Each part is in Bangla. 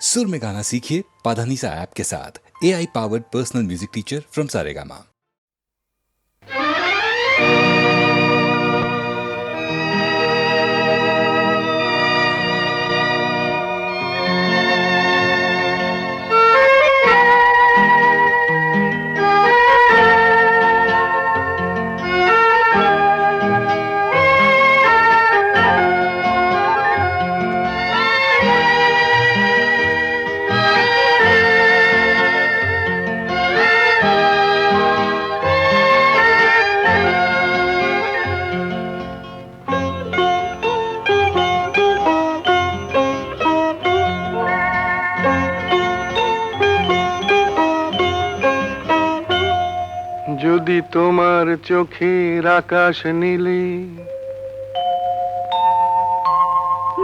सुर में गाना सीखिए पाधानीसा ऐप के साथ। AI powered personal music teacher from Saregama. যদি তোমার চোখের আকাশ নীলে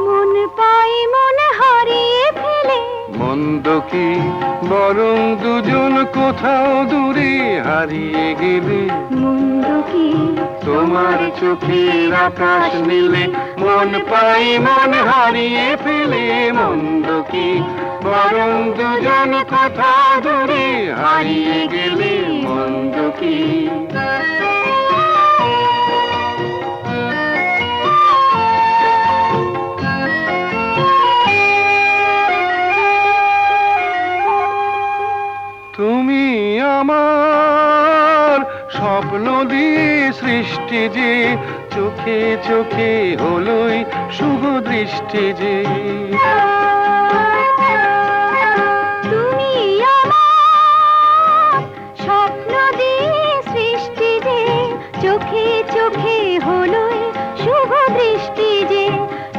মন পাই মন হারিয়ে ফেলে, মন্দ কি বরং দুজন কোথাও দূরে হারিয়ে গেলে। মন্দ কি তোমার চোখের আকাশ নীলে মন পাই মন হারিয়ে ফেলে, মন্দ কি বরং দুজন কোথাও দূরে হারিয়ে গেলে। মন্দ কি তুমি আমার স্বপ্ন দিয়ে সৃষ্টি যে, চোখে চোখে হলোই শুভ দৃষ্টি যে। তুমি আমার স্বপ্ন দিয়ে সৃষ্টি যে, চোখে চোখে হলোই শুভ দৃষ্টি যে।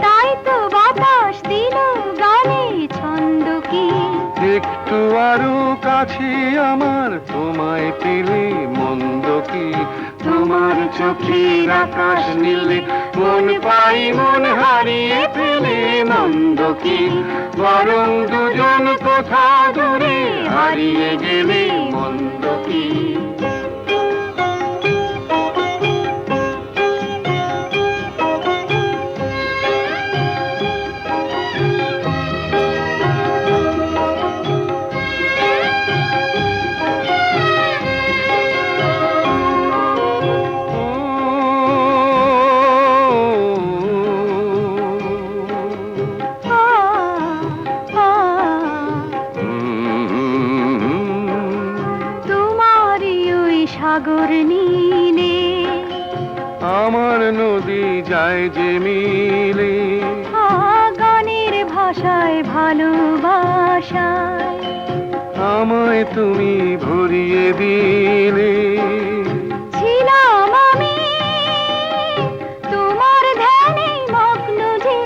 তাই তো বাতাস দিল গানে ছন্দ কি, একটু আরো কাছে আমার তোমায় পেলে। মন্দ কি তোমার চোখের আকাশ নীলে মন পাই মন হারিয়ে ফেলে। মন্দ কি বরং দুজন কোথা দূরে হারিয়ে গেলে। মন্দ কি সাগর নীলে আমার নদী যায় যে মিলে। গানের ভাষায় ভালোবাসায় আমায় তুমি ভরিয়ে দিলে। ছিলাম আমি তোমার ধ্যানে মগ্ন যে,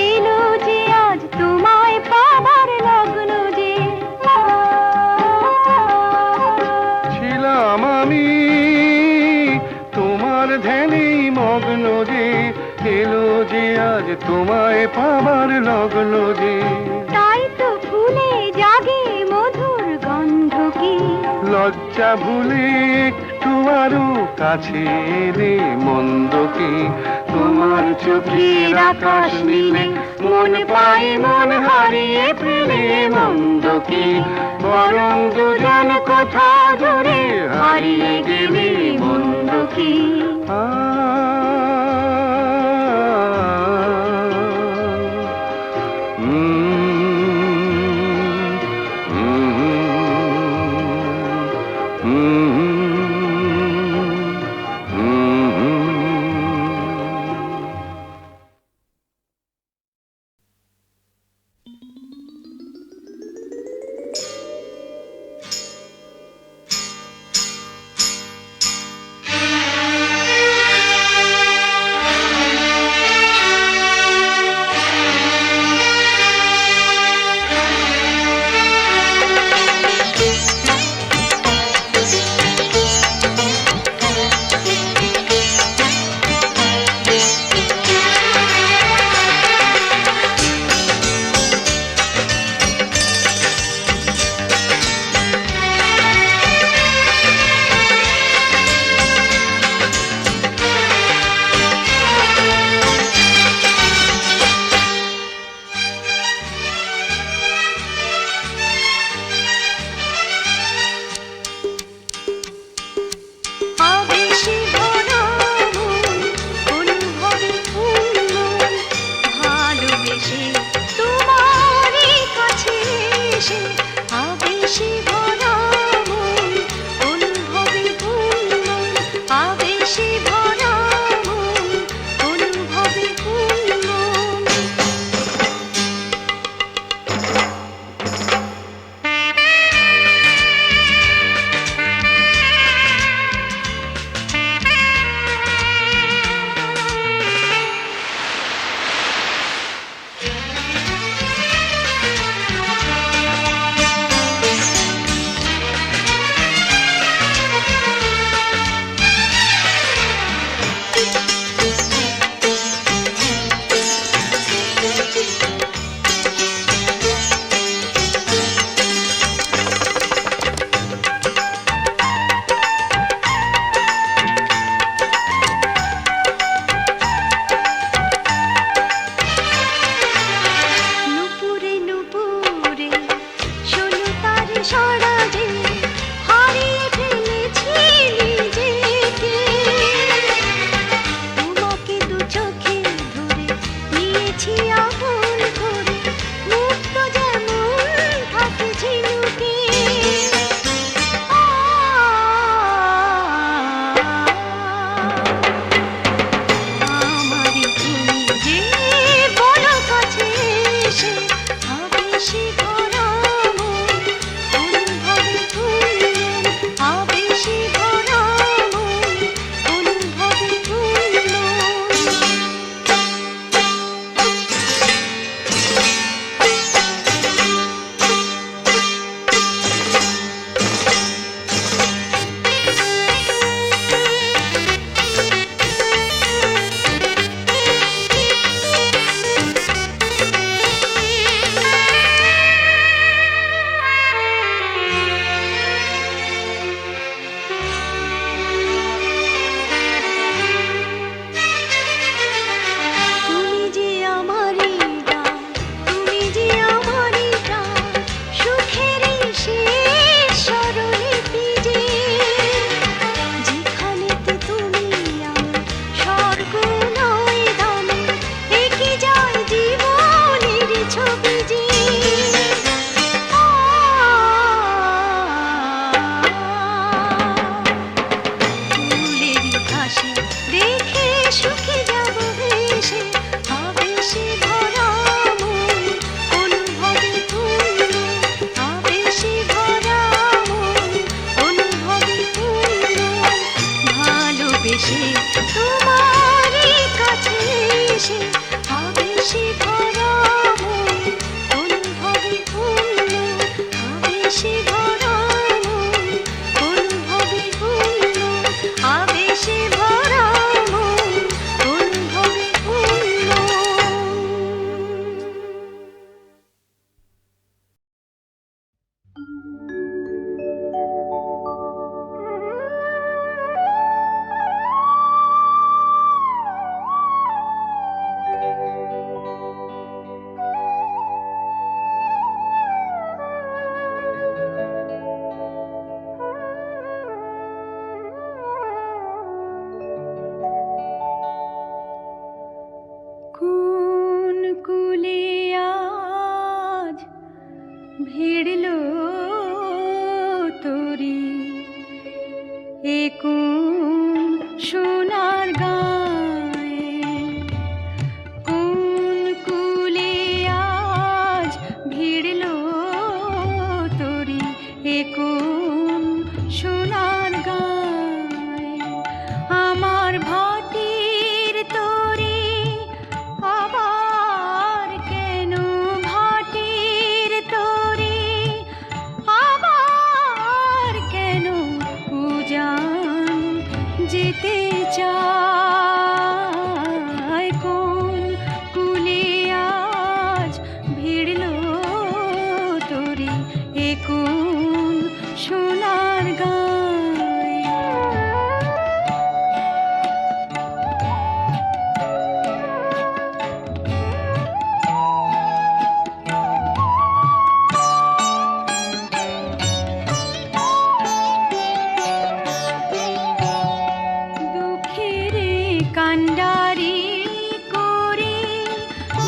এলো যে আজ তোমায় পাবার লগ্ন যে। ছিলাম আমি তোমার ধ্যানে মগ্ন যে, এলো যে আজ তোমায় পাবার লগ্ন যে। তাই তো ফুলে জাগে মধুর গন্ধ কি, লজ্জা ভুলে একটু আরো কাছে এলে। মন্দ কি তোমার চোখের আকাশ নীলে মন পাই মন হারিয়ে ফেলে। মন্দ কি বরং দুজন কোথা দূরে হারিয়ে গেলে। মন্দ কি ভিড়ল তোরি এ কোন সোনার গায়ে, কোন কুলে আজ ভিড়ল তোরি এ কোন সোনার গায়ে। আমার ভাটির তোরি আবার কেন, ভাটির তোরি আবার কেন উজান যেতে চায়, কোন কুলে আজ ভিড়ল তোরি এ কোন সোনার গায়ে। দুঃখের কান্ডারি করে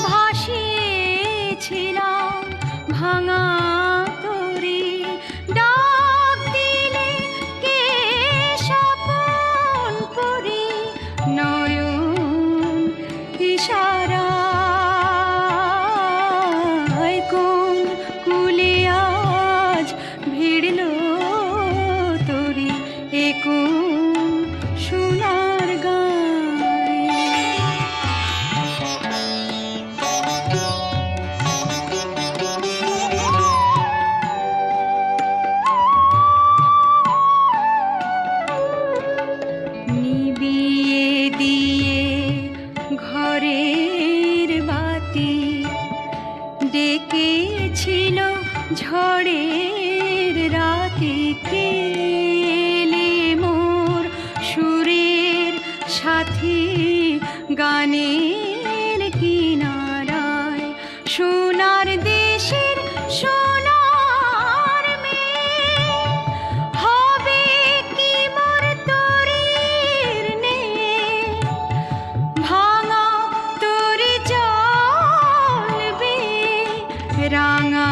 ভাসিয়েছিলাম ভাঙা তরি, ডাক দিলে কে স্বপন করি নয়ন ইশারায়, কোন কুলে আজ ভিড়ল তোরি এ কোন সোনার গায়ে। নিবিয়ে দিয়ে ঘরের বাতি ডেকেছিল ঝড়ের রাতে, কেলে মোর সুরের সাথী গানের কিনারায়, সোনার দেশের সোনার মেয়ে হবে কি মোর তরির নে, ভাঙা তরি চলবে রাঙা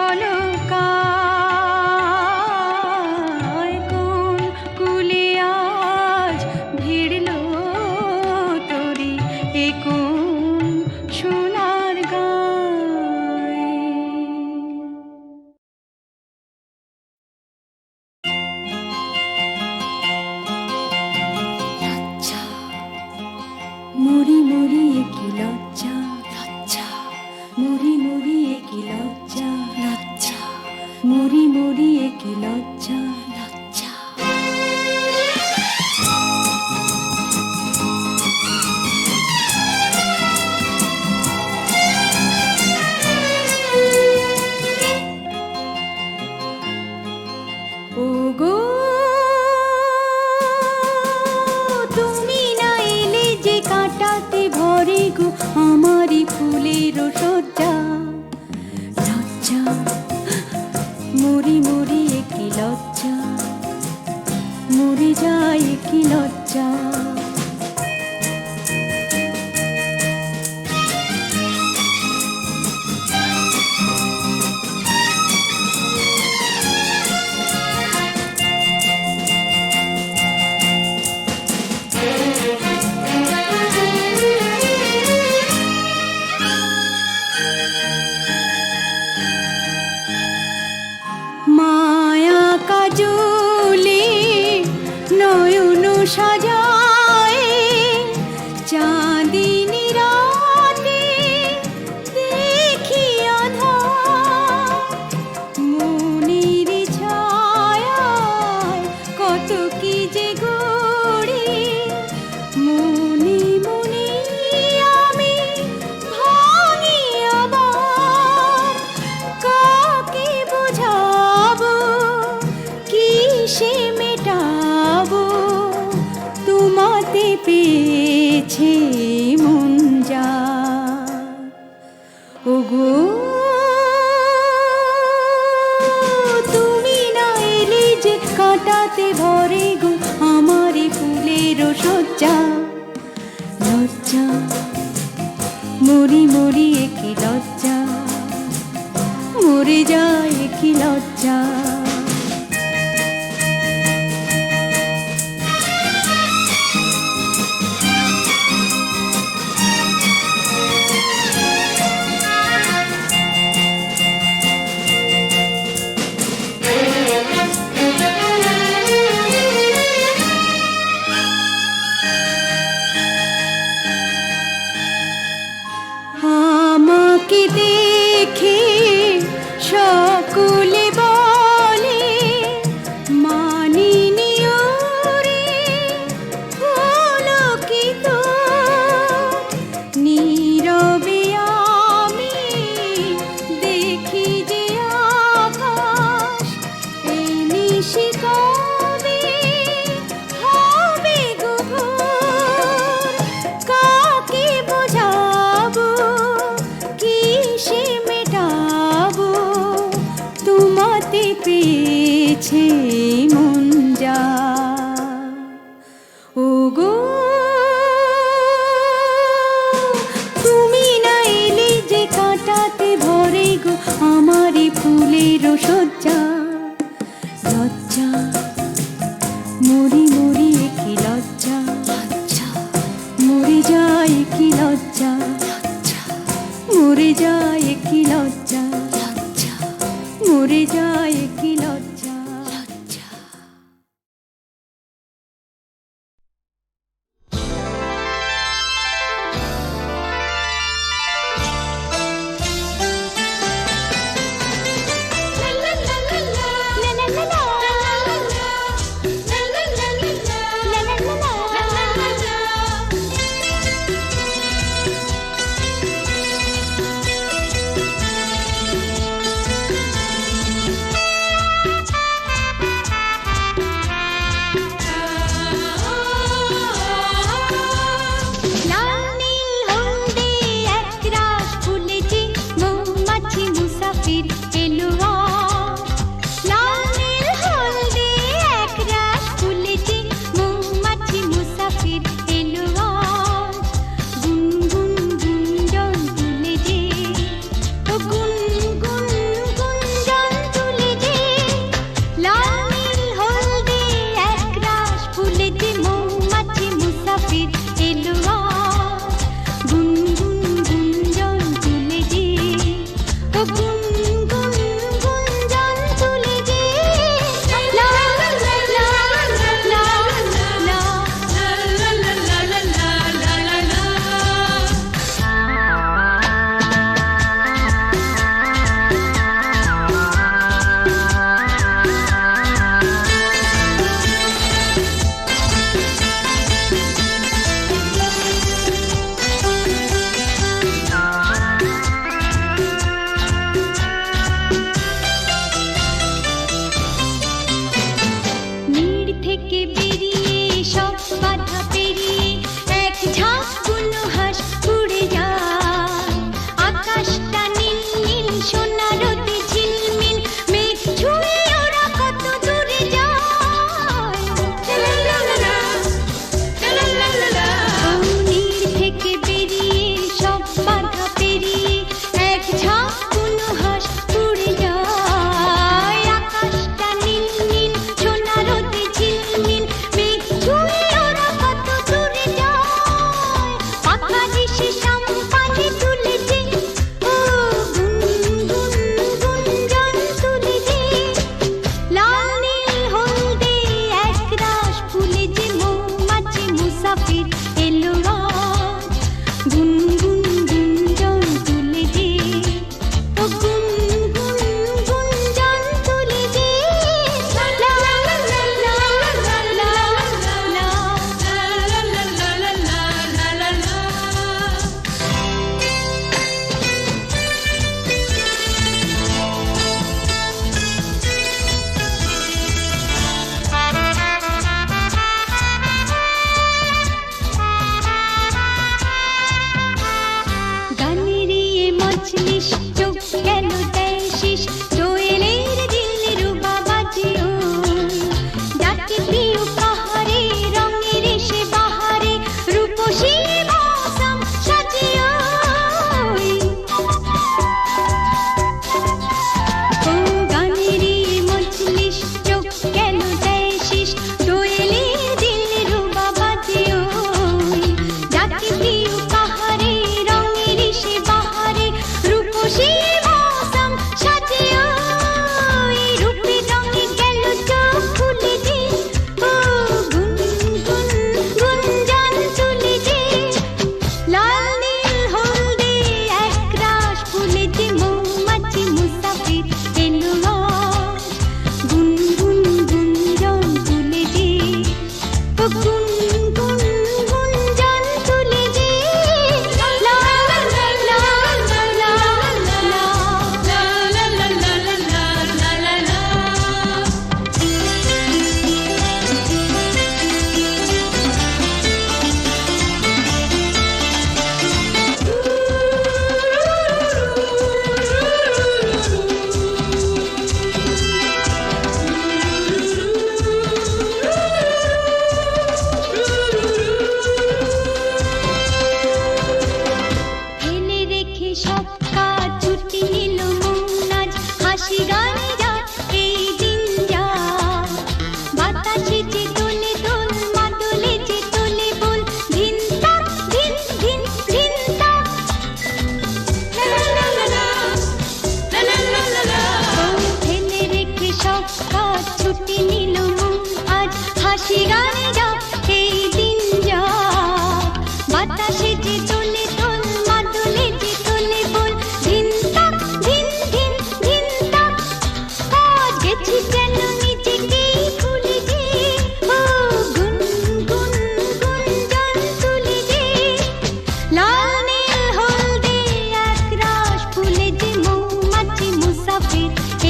অলকায়, কোন কুলে আজ ভিড়ল তোরি এ কোন সোনার গায়ে। লজ্জা মরি মরি কি লজ্জা, লজ্জা মরি মরি কি লজ্জা, লজ্জা মরি মরি কি লজ্জা, লজ্জা। ওগো তুমি না এলে যে কাটাতে ভরে গো আমারি ফুলের সজ্জা, লজ্জা মরি মরি কি লজ্জা, মরে যায় কি লজ্জা। মায়া কাজলে নয়ন সাজায়, চাঁদিনী রাতে দেখি আঁধার, মনের ছায়ায় কত কি যে গড়ি, মনে মনে আমি ভাঙি আবার, কাকে বোঝাবো কিসে মেটাবো, তোমাতে পেয়েছে মন যা। ওগো তুমি না এলে যে কাটাতে ভরে গো আমারে ফুলের সজ্জা, লজ্জা মরি মরি কি লজ্জা, মরে যায় কি লজ্জা। আমাকে দেখে সকলে বলে মানিনি ওরে, হলো কি তো নীরবে আমি দেখি যে আকাশ এই নিশি কবে হবে গো ভোর। কাকে বোঝাবো কিসে মেটাবো, তোমাতে পেয়েছে মন যা। ওগো তুমি না এলে যে কাটাতে ভরে গো আমারই ফুলের সজ্জা। লজ্জা মরি মরি কি লজ্জা, মরে যায় কি লজ্জা, মরে যায় কি লজ্জা, মরে যায় কি লজ্জা।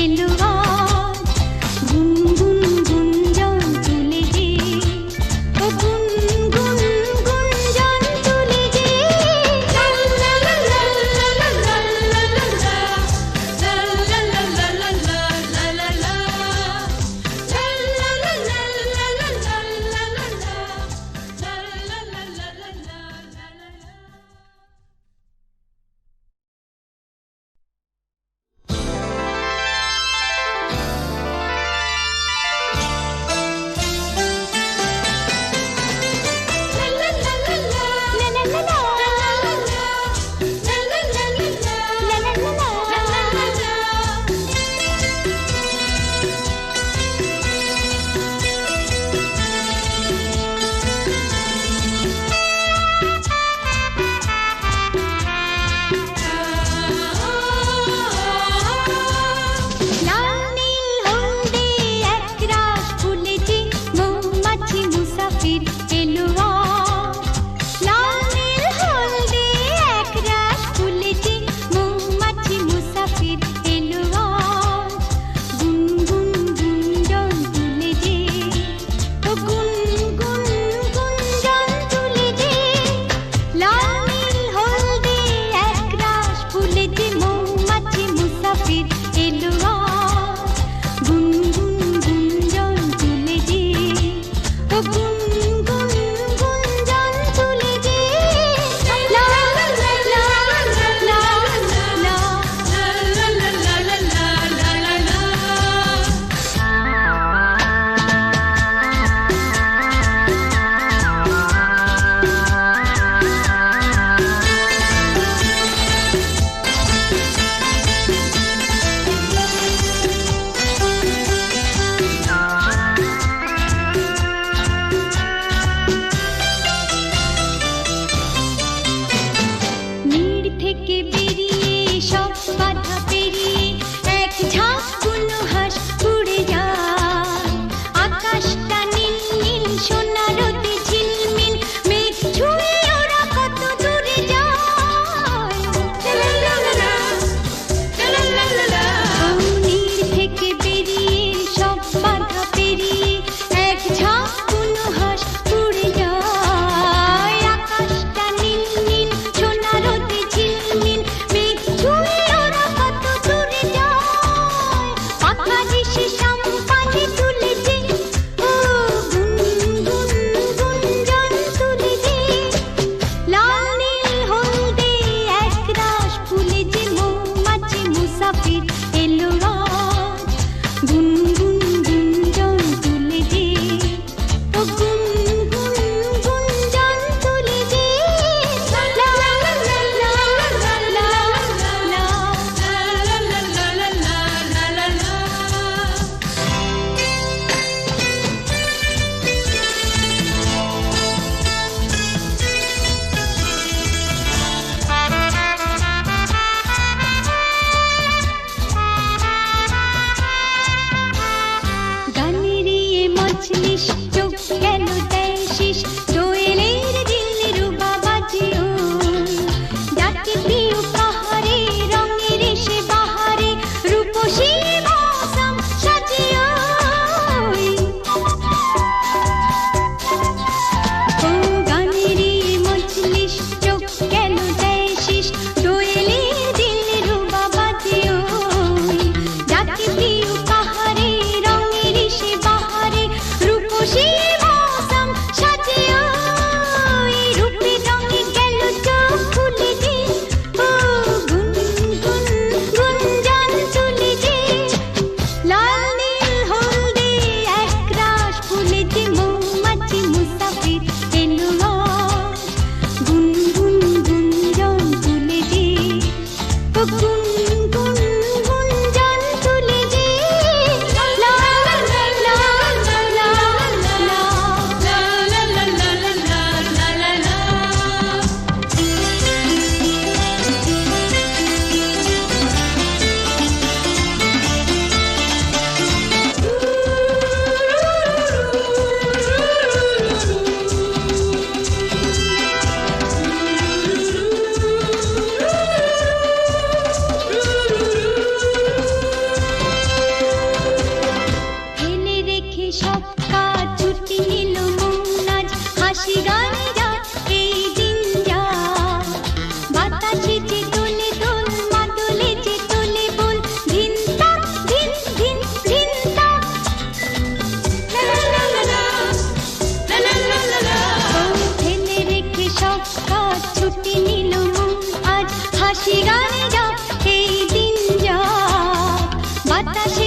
এলো আজ গুনগুন গুঞ্জন তুলে যে ও গুনগুন গুঞ্জন তুলে যে লা লা লা লা লা লা লা লা লা লা লা লা লা লা লা লা লা বাতাসে